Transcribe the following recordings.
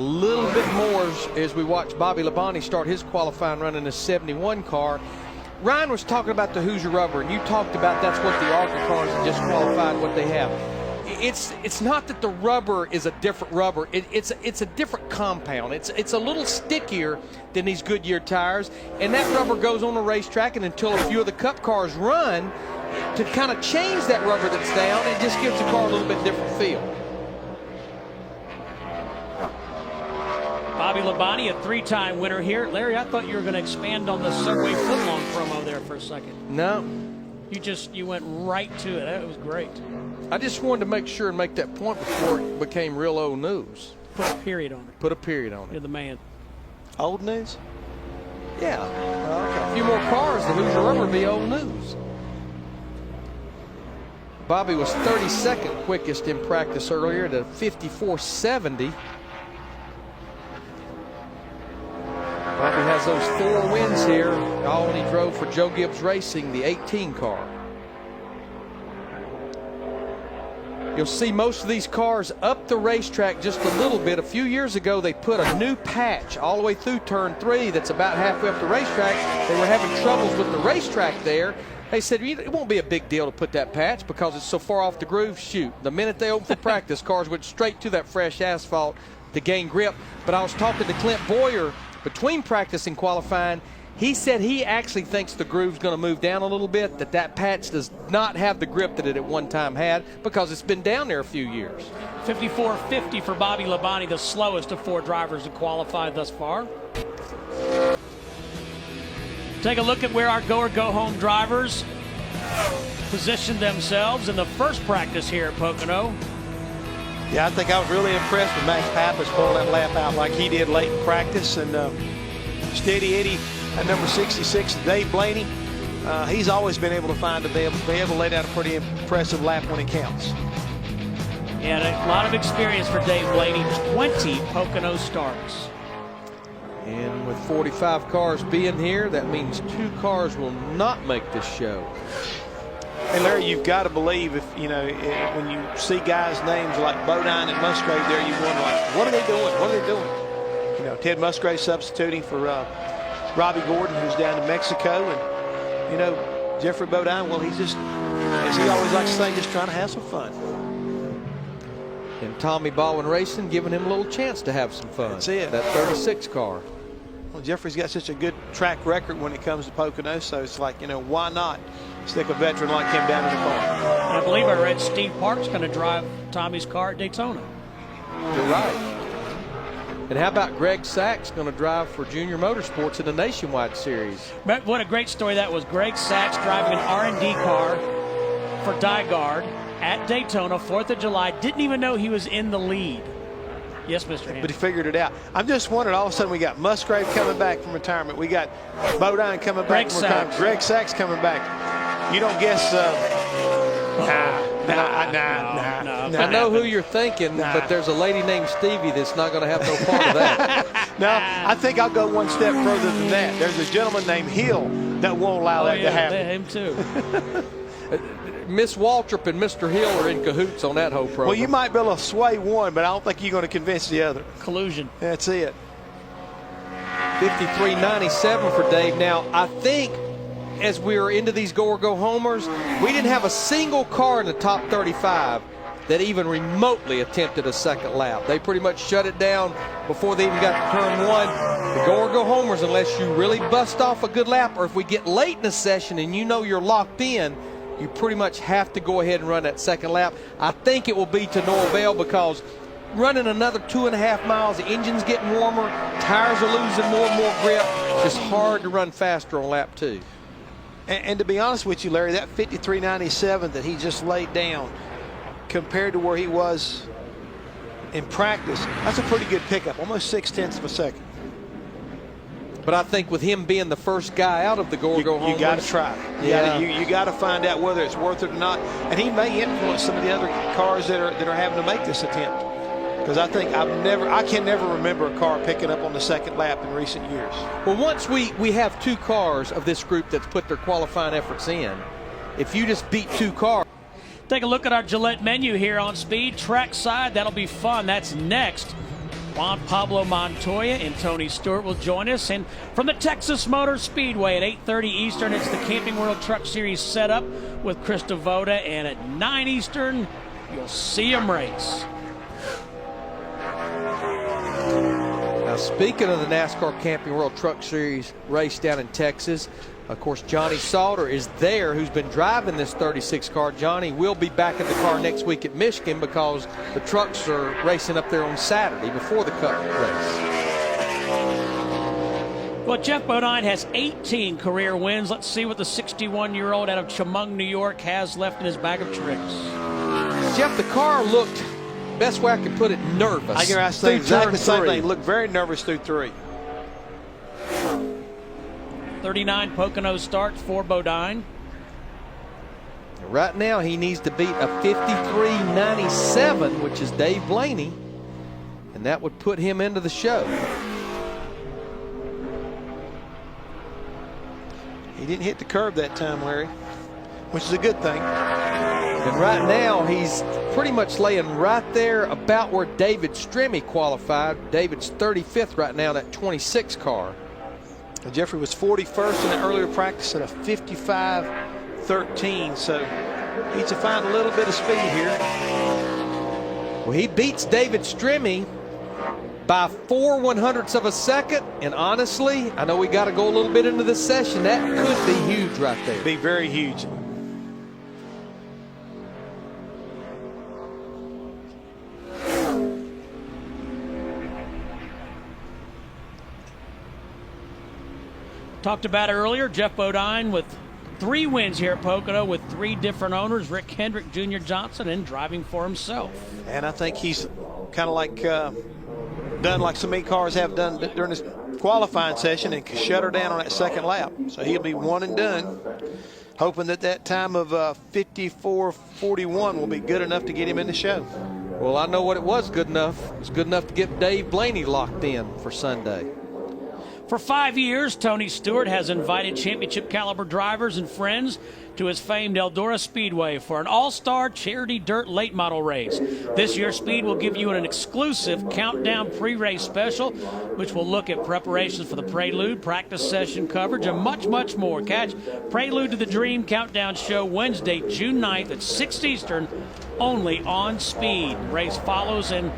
A little bit more as we watch Bobby Labonte start his qualifying run in the 71 car. Ryan was talking about the Hoosier rubber, and you talked about that's what the ARCA cars have just qualified, what they have. It's not that the rubber is a different rubber. It's a different compound. It's a little stickier than these Goodyear tires, and that rubber goes on the racetrack, and until a few of the Cup cars run, to kind of change that rubber that's down, it just gives the car a little bit different feel. Bobby Labonte, a three-time winner here. Larry, I thought you were going to expand on the Subway footlong promo there for a second. No. You went right to it. That was great. I just wanted to make sure and make that point before it became real old news. Put a period on it. Put a period on it. You're the man. Old news? Yeah. Okay. A few more cars, the Hoosier rubber would be old news. Bobby was 32nd quickest in practice earlier at a 54.70. Bobby has those 4 wins here, all when he drove for Joe Gibbs Racing, the 18 car. You'll see most of these cars up the racetrack just a little bit. A few years ago, they put a new patch all the way through turn 3 that's about halfway up the racetrack. They were having troubles with the racetrack there. They said, it won't be a big deal to put that patch because it's so far off the groove. Shoot, the minute they opened for practice, cars went straight to that fresh asphalt to gain grip. But I was talking to Clint Boyer between practice and qualifying. He said he actually thinks the groove's going to move down a little bit, that patch does not have the grip that it at one time had because it's been down there a few years. 54.50 for Bobby Labonte, the slowest of 4 drivers to qualify thus far. Take a look at where our go or go home drivers positioned themselves in the first practice here at Pocono. Yeah, I think I was really impressed with Max Pappas pulling that lap out like he did late in practice. And Steady Eddie at number 66, Dave Blaney, he's always been able to find be able to lay down a pretty impressive lap when it counts. And a lot of experience for Dave Blaney, 20 Pocono starts. And with 45 cars being here, that means 2 cars will not make this show. And Larry, you've got to believe if when you see guys' names like Bodine and Musgrave there, you wonder like, what are they doing? What are they doing? Ted Musgrave substituting for Robbie Gordon, who's down in Mexico, and Jeffrey Bodine. Well, he's just, as he always likes to say, just trying to have some fun. And Tommy Baldwin Racing giving him a little chance to have some fun. That's it. That 36 car. Well, Jeffrey's got such a good track record when it comes to Pocono, so it's like, why not stick a veteran like him down in the car? I believe I read Steve Park's going to drive Tommy's car at Daytona. You're right. And how about Greg Sachs going to drive for Junior Motorsports in the Nationwide Series? What a great story that was. Greg Sachs driving an R&D car for Dygaard at Daytona, 4th of July. Didn't even know he was in the lead. Yes, Mr. Hammond. But he figured it out. I'm just wondering, all of a sudden we got Musgrave coming back from retirement. We got Bodine coming back from retirement. Greg Sachs coming back. You don't guess? I know who you're thinking, but there's a lady named Stevie that's not going to have no part of that. No, I think I'll go one step further than that. There's a gentleman named Hill that won't allow that to happen. Him too. Miss Waltrip and Mr. Hill are in cahoots on that whole program. Well, you might be able to sway one, but I don't think you're going to convince the other. Collusion. That's it. 53.97 for Dave. Now, I think as we were into these go-or-go-homers, we didn't have a single car in the top 35 that even remotely attempted a second lap. They pretty much shut it down before they even got to turn 1. The go-or-go-homers, unless you really bust off a good lap, or if we get late in the session and you're locked in, you pretty much have to go ahead and run that second lap. I think it will be to no avail because running another 2.5 miles, the engine's getting warmer, tires are losing more and more grip. It's hard to run faster on lap 2. And to be honest with you, Larry, that 53.97 that he just laid down compared to where he was in practice, that's a pretty good pickup, almost 0.6 of a second. But I think with him being the first guy out of the go-or-go-home, you got to try. You got to find out whether it's worth it or not. And he may influence some of the other cars that are having to make this attempt. Because I think I can never remember a car picking up on the second lap in recent years. Well, once we have 2 cars of this group that's put their qualifying efforts in, if you just beat 2 cars. Take a look at our Gillette menu here on Speed. Trackside, that'll be fun. That's next. Juan Pablo Montoya and Tony Stewart will join us. And from the Texas Motor Speedway at 8:30 Eastern, it's the Camping World Truck Series setup with Chris Devoda. And at 9 Eastern, you'll see him race. Now, speaking of the NASCAR Camping World Truck Series race down in Texas, of course, Johnny Sauter is there, who's been driving this 36 car. Johnny will be back in the car next week at Michigan because the trucks are racing up there on Saturday before the Cup race. Well, Jeff Bodine has 18 career wins. Let's see what the 61-year-old out of Chemung, New York has left in his bag of tricks. Jeff, the car looked, best way I could put it, nervous. I can say exactly the same thing. Looked very nervous through 3. 39 Pocono starts for Bodine. Right now, he needs to beat a 53.97, which is Dave Blaney, and that would put him into the show. He didn't hit the curb that time, Larry, which is a good thing. And right now, he's pretty much laying right there about where David Stremme qualified. David's 35th right now in that 26 car. And Jeffrey was 41st in the earlier practice at a 55.13, so he needs to find a little bit of speed here. Well, he beats David Stremme by 4/100ths of a second, and honestly, I know we got to go a little bit into this session. That could be huge right there. Be very huge. Talked about it earlier, Jeff Bodine with 3 wins here at Pocono with 3 different owners, Rick Hendrick, Junior Johnson, and driving for himself. And I think he's kind of like done like so many cars have done during this qualifying session and shut her down on that second lap. So he'll be one and done, hoping that that time of 54.41 will be good enough to get him in the show. Well, I know what it was good enough. It was good enough to get Dave Blaney locked in for Sunday. For 5 years, Tony Stewart has invited championship caliber drivers and friends to his famed Eldora Speedway for an all-star charity dirt late model race. This year's Speed will give you an exclusive countdown pre-race special, which will look at preparations for the Prelude, practice session coverage, and much, much more. Catch Prelude to the Dream Countdown Show Wednesday, June 9th at 6 Eastern, only on Speed. Race follows and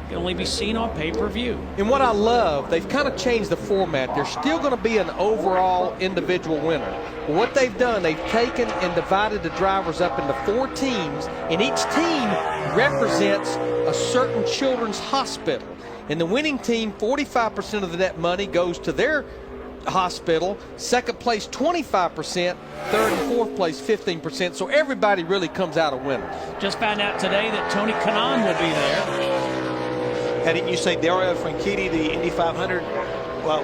can only be seen on pay-per-view. And what I love, they've kind of changed the format. There's still going to be an overall individual winner. But what they've done, they've taken and divided the drivers up into 4 teams, and each team represents a certain children's hospital. And the winning team, 45% of the net money goes to their hospital, second place 25%, third and fourth place 15%, so everybody really comes out a winner. Just found out today that Tony Kanaan will be there. Didn't you say Dario Franchitti, the Indy 500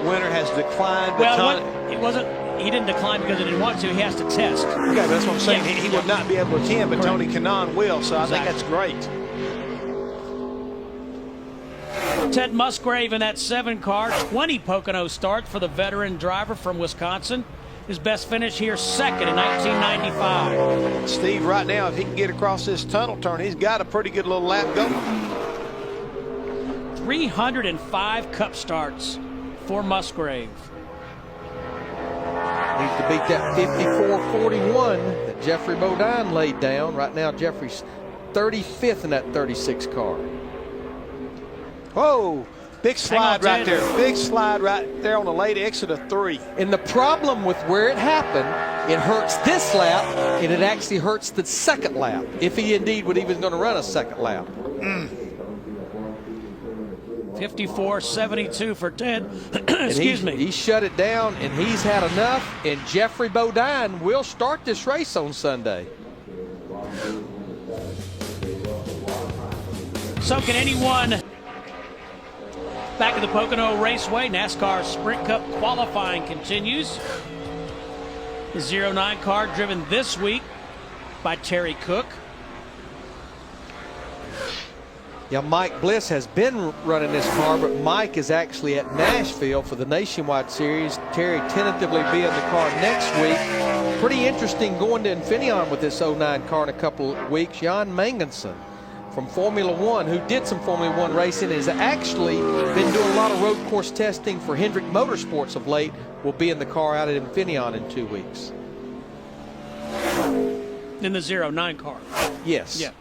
winner, has declined? Well, it wasn't. He didn't decline because he didn't want to. He has to test. Okay, that's what I'm saying. He would not be able to attend, but Correct. Tony Kanaan will, so I think that's great. Ted Musgrave in that 7 car, 20 Pocono starts for the veteran driver from Wisconsin. His best finish here, second in 1995. Steve, right now, if he can get across this tunnel turn, he's got a pretty good little lap going. 305 Cup starts for Musgrave. Needs to beat that 54.41 that Jeffrey Bodine laid down. Right now, Jeffrey's 35th in that 36 car. Whoa, big slide right there. Big slide right there on the late exit of 3. And the problem with where it happened, it hurts this lap, and it actually hurts the second lap, if he indeed would even going to run a second lap. 54.72 for Ted. Excuse me. He shut it down, and he's had enough, and Jeffrey Bodine will start this race on Sunday. So can anyone? Back at the Pocono Raceway, NASCAR Sprint Cup qualifying continues. The 09 car driven this week by Terry Cook. Yeah, Mike Bliss has been running this car, but Mike is actually at Nashville for the Nationwide Series. Terry tentatively be in the car next week. Pretty interesting going to Infineon with this 09 car in a couple of weeks. Jan Mangensen, from Formula One, who did some Formula One racing, has actually been doing a lot of road course testing for Hendrick Motorsports of late, will be in the car out at Infineon in 2 weeks. In the 09 car. Yes. Yeah.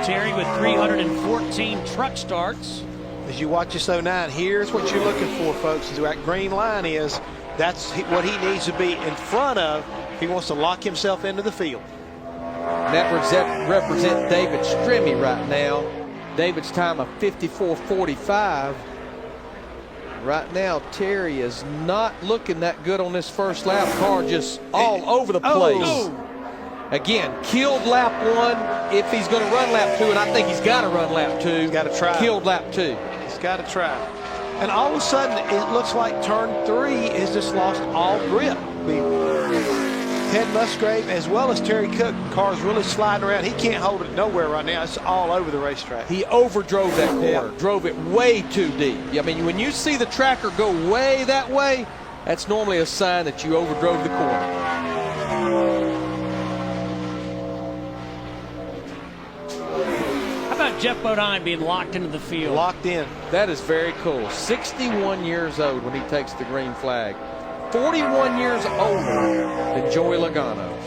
Terry with 314 truck starts. As you watch this 09, here's what you're looking for, folks. Is where that green line is. That's what he needs to be in front of if he wants to lock himself into the field. That represent David Stremme right now. David's time of 54.45. Right now, Terry is not looking that good on this first lap. Car just all over the place. Oh. Again, killed lap 1 if he's going to run lap 2, and I think he's got to run lap 2. He's got to try. Killed lap 2. He's got to try. And all of a sudden, it looks like turn 3 has just lost all grip. Ted Musgrave as well as Terry Cook, car's really sliding around. He can't hold it nowhere right now. It's all over the racetrack. He overdrove that corner, drove it way too deep. I mean, when you see the tracker go way that way, that's normally a sign that you overdrove the corner. How about Jeff Bodine being locked into the field? Locked in. That is very cool. 61 years old when he takes the green flag. 41 years older than Joey Logano.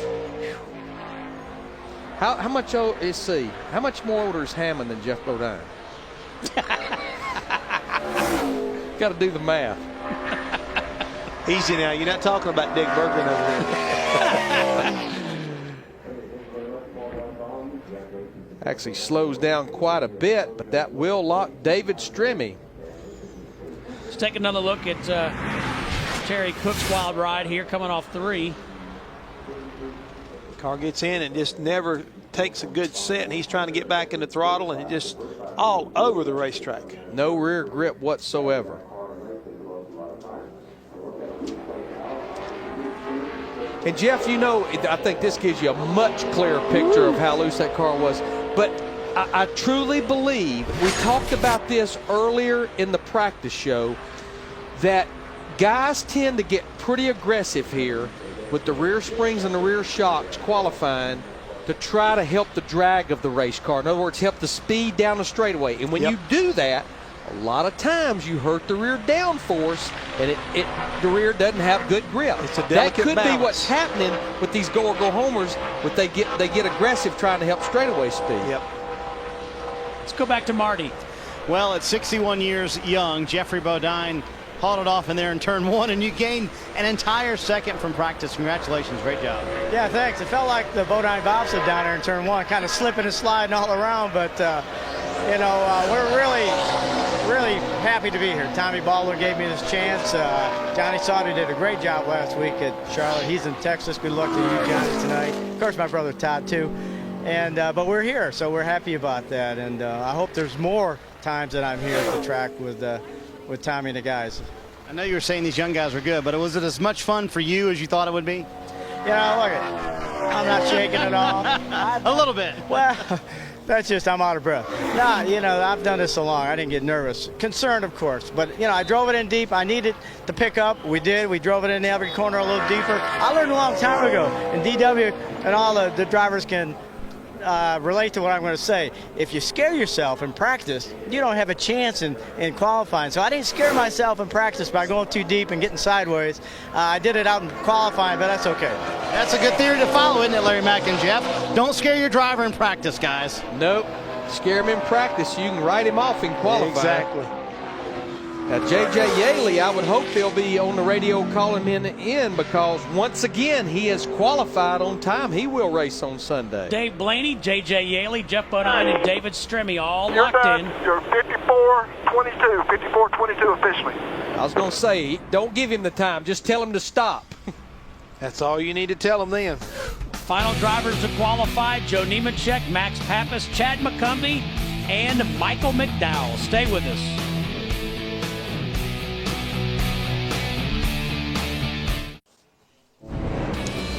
How much old is he? How much more older is Hammond than Jeff Bodine? Got to do the math. Easy now. You're not talking about Dick Berggren over there. Actually slows down quite a bit, but that will lock David Stremme. Let's take another look at Terry Cook's wild ride here, coming off 3. Car gets in and just never takes a good set, and he's trying to get back in the throttle, and it just all over the racetrack. No rear grip whatsoever. And Jeff, you know, I think this gives you a much clearer picture of how loose that car was. But I truly believe, we talked about this earlier in the practice show, that guys tend to get pretty aggressive here with the rear springs and the rear shocks qualifying to try to help the drag of the race car. In other words, help the speed down the straightaway. And when you do that, a lot of times you hurt the rear downforce, and the rear doesn't have good grip. It's a that delicate could balance. be what's happening with these go-homers. But they get aggressive trying to help straightaway speed. Yep. Let's go back to Marty. Well, at 61 years young, Jeffrey Bodine hauled it off in there in turn 1, and you gained an entire second from practice. Congratulations, great job. Yeah, thanks. It felt like the Bodine bobsled down there in turn 1, kind of slipping and sliding all around, but you know, we're really happy to be here. Tommy Baldwin gave me this chance. Johnny Sauter did a great job last week at Charlotte. He's in Texas. Good luck to you, Johnny, tonight. Of course, my brother Todd too. And but we're here, so we're happy about that. And I hope there's more times that I'm here at the track with Tommy and the guys. I know you were saying these young guys were good, but was it as much fun for you as you thought it would be? Yeah, look at, I'm not shaking at all. A little bit. Well, that's just, I'm out of breath. Nah, you know, I've done this so long, I didn't get nervous. Concerned, of course, but, you know, I drove it in deep. I needed to pick up. We did. We drove it in every corner a little deeper. I learned a long time ago, and DW and all the drivers can relate to what I'm going to say. If you scare yourself in practice, you don't have a chance in qualifying. So I didn't scare myself in practice by going too deep and getting sideways. I did it out in qualifying, but that's okay. That's a good theory to follow, isn't it, Larry Mack and Jeff? Don't scare your driver in practice, guys. Nope. Scare him in practice. You can write him off in qualifying. Exactly. Now, J.J. Yaley, I would hope they'll be on the radio calling him in because, once again, he has qualified on time. He will race on Sunday. Dave Blaney, J.J. Yaley, Jeff Bodine, and David Stremme all locked in. You're 54-22, 54-22 officially. I was going to say, don't give him the time. Just tell him to stop. That's all you need to tell them then. Final drivers to qualify: Joe Nemechek, Max Pappas, Chad McCumbee, and Michael McDowell. Stay with us.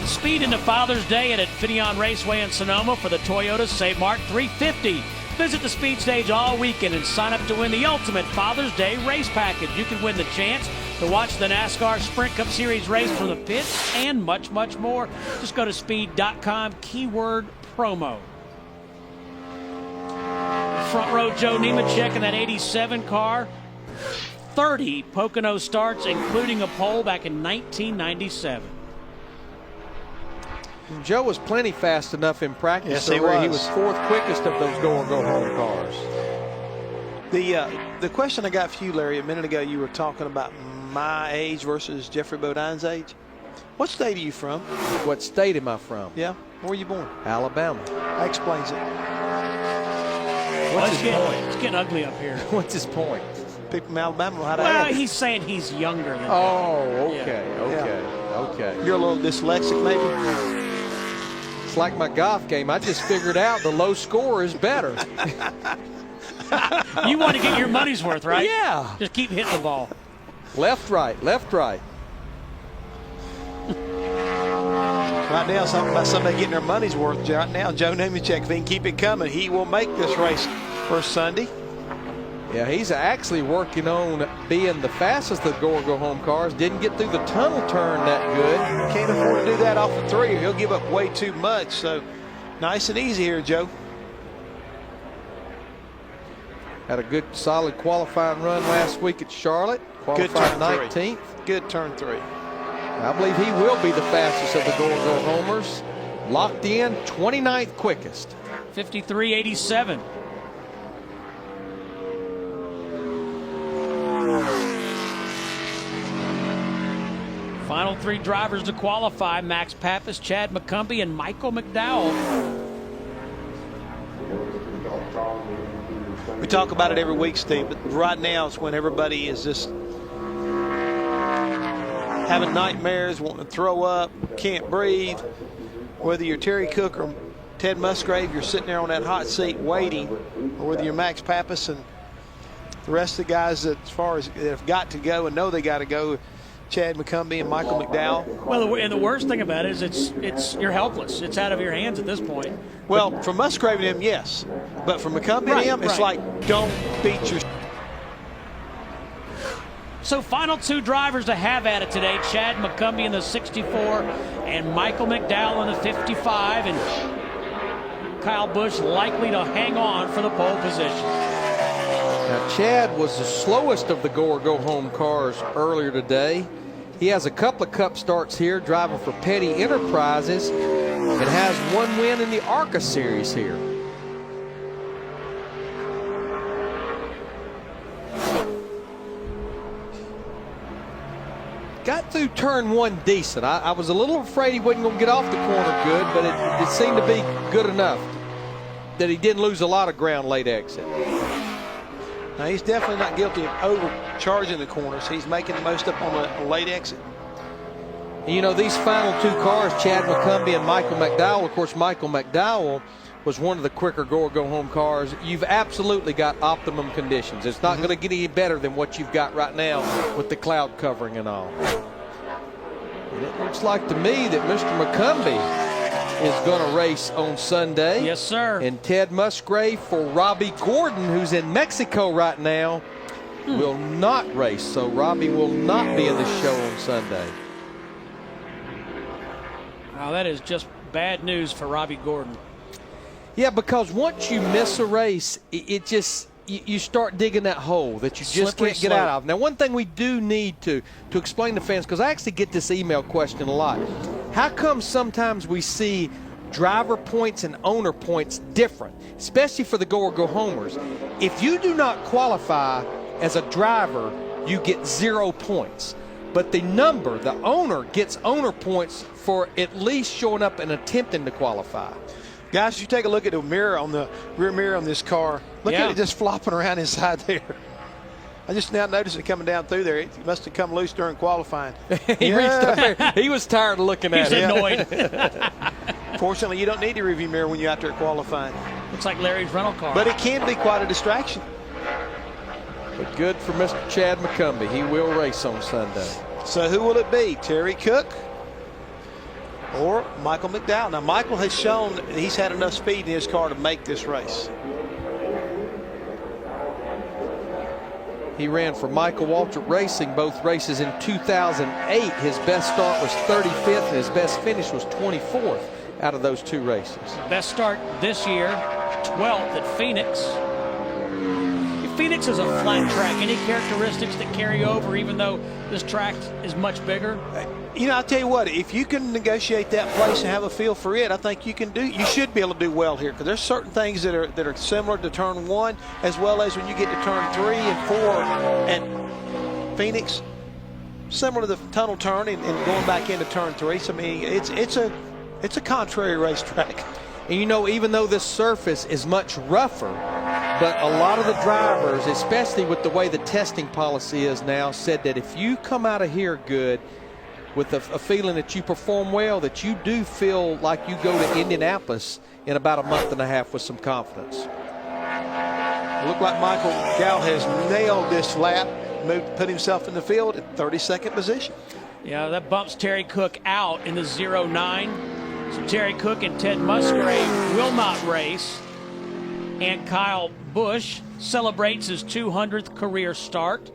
Speed into Father's Day at Infineon Raceway in Sonoma for the Toyota Save Mart 350. Visit the speed stage all weekend and sign up to win the ultimate Father's Day race package. You can win the chance To watch the NASCAR Sprint Cup Series race from the pits and much, much more, just go to speed.com, keyword promo. Front row Joe Nemechek in that 87 car. 30 Pocono starts, including a pole back in 1997. Joe was plenty fast enough in practice. Yes, he was fourth quickest of those go-home cars. The question I got for you, Larry, a minute ago, you were talking about my age versus Jeffrey Bodine's age. What state are you from? What state am I from? Yeah. Where were you born? Alabama. That explains it. It's getting ugly up here. What's his point? People from Alabama know how to Well, act. he's saying he's younger than Okay. You're a little dyslexic, maybe? It's like my golf game. I just figured out the low score is better. You want to get your money's worth, right? Yeah. Just keep hitting the ball. Left, right, left, right. Right now, something about somebody getting their money's worth. Right now, Joe Nemechek, if he can keep it coming, he will make this race for Sunday. Yeah, he's actually working on being the fastest of the go-home cars. Didn't get through the tunnel turn that good. Can't afford to do that off of 3. He'll give up way too much. So, nice and easy here, Joe. Had a good, solid qualifying run last week at Charlotte. Good Qualified turn 19th. 3. Good turn 3. I believe he will be the fastest of the go-homers. Locked in, 29th quickest. 53.87. Final 3 drivers to qualify: Max Pappas, Chad McCumbee, and Michael McDowell. We talk about it every week, Steve, but right now it's when everybody is just having nightmares, wanting to throw up, can't breathe. Whether you're Terry Cook or Ted Musgrave, you're sitting there on that hot seat waiting, or whether you're Max Pappas and the rest of the guys that, as far as that have got to go and know they got to go, Chad McCumbee and Michael McDowell. Well, and the worst thing about it is it's you're helpless. It's out of your hands at this point. Well, from Musgrave and him, yes. But from McCumbee and him, it's like, don't beat your... So final 2 drivers to have at it today: Chad McCumbee in the 64 and Michael McDowell in the 55. And Kyle Busch likely to hang on for the pole position. Now, Chad was the slowest of the go-home cars earlier today. He has a couple of cup starts here, driving for Petty Enterprises, and has 1 win in the ARCA series here. Got through turn 1 decent. I was a little afraid he wasn't going to get off the corner good, but it seemed to be good enough that he didn't lose a lot of ground late exit. Now, he's definitely not guilty of overcharging the corners. He's making the most up on a late exit. You know, these final 2 cars, Chad McCumbee and Michael McDowell, of course, Michael McDowell was one of the quicker go-home cars. You've absolutely got optimum conditions. It's not going to get any better than what you've got right now with the cloud covering and all. And it looks like to me that Mr. McCumbee is going to race on Sunday. Yes, sir. And Ted Musgrave for Robbie Gordon, who's in Mexico right now, will not race. So Robbie will not be in the show on Sunday. Wow, that is just bad news for Robbie Gordon. Yeah, because once you miss a race, it just, you start digging that hole that you just Slippery can't get out of. Now, one thing we do need to explain to fans, because I actually get this email question a lot. How come sometimes we see driver points and owner points different, especially for the go-homers? If you do not qualify as a driver, you get 0 points. But the owner gets owner points for at least showing up and attempting to qualify. Guys, you take a look at the mirror on the rear mirror on this car. Look at it just flopping around inside there. I just now noticed it coming down through there. It must have come loose during qualifying. He reached up there. He was tired of looking at it. it. He's annoyed. Fortunately, you don't need a review mirror when you're out there qualifying. Looks like Larry's rental car. But it can be quite a distraction. But good for Mr. Chad McCumbee. He will race on Sunday. So who will it be? Terry Cook or Michael McDowell? Now, Michael has shown that he's had enough speed in his car to make this race. He ran for Michael Waltrip Racing both races in 2008. His best start was 35th, and his best finish was 24th out of those 2 races. Best start this year, 12th at Phoenix. Phoenix is a flat track. Any characteristics that carry over, even though this track is much bigger? You know, I'll tell you what, if you can negotiate that place and have a feel for it, I think you should be able to do well here, because there's certain things that are similar to turn 1, as well as when you get to turn 3 and 4 and Phoenix, similar to the tunnel turn and going back into turn 3. So I mean, it's a contrary racetrack. And you know, even though this surface is much rougher, but a lot of the drivers, especially with the way the testing policy is now, said that if you come out of here good with a feeling that you perform well, that you do feel like you go to Indianapolis in about a month and a half with some confidence. Looked like Michael Gal has nailed this lap, put himself in the field at 32nd position. Yeah, that bumps Terry Cook out in the 09. So Terry Cook and Ted Musgrave will not race. And Kyle Busch celebrates his 200th career start.